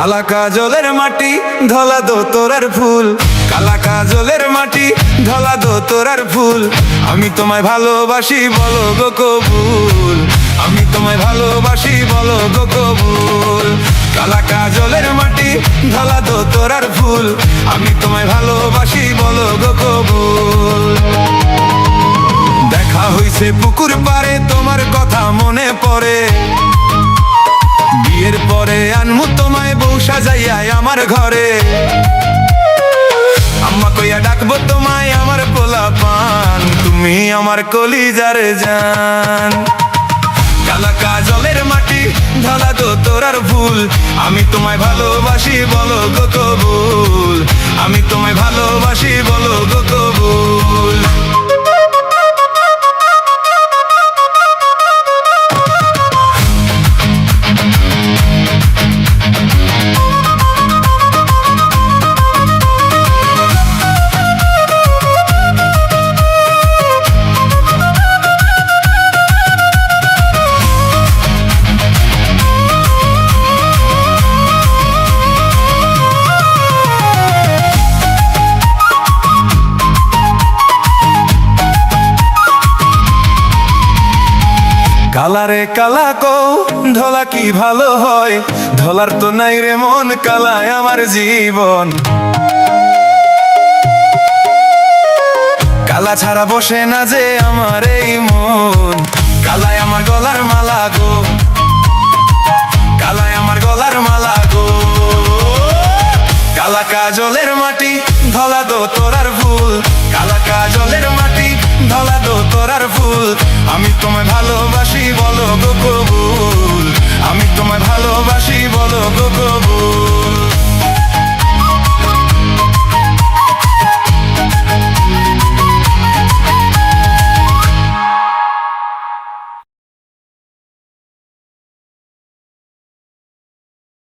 কালা কাজলের মাটি ধলা দো তোরার ফুল, কালা কাজলের মাটি ধলা দো তোরার ফুল। আমি তোমায় ভালোবাসি বলো গো কবুল, আমি তোমায় ভালোবাসি বলো গো কবুল। কালা কাজলের মাটি ধলা দো তোরার ফুল, আমি তোমায় ভালোবাসি বলো গো কবুল। দেখা হইছে পুকুর পারে তোমার কথা মনে পড়ে, বিয়ের পরে আনমু তোমায় বউ সাজাইয়া আমার ঘরে। আম্মা কইয়া ডাকবো তোমায় আমার পোলা পান, তুমি আমার কলিজার জান। কালা কাজলের মাটি ধলা দো তোরার ফুল, আমি তোমায় ভালোবাসি বলো গো কবুল, আমি তোমায় ভালোবাসি বলো গো কবুল। কালারে কালা কো ধলা কি ভালো হয়, ধলার তো নাই রে মন, কালায় আমার জীবন। কালা ছাড়া বসে না যে আমার এই মন, কালায় আমার গলার মালা গো, কালায় আমার গলার মালা গো। কালা কাজলের মাটি ধলা দো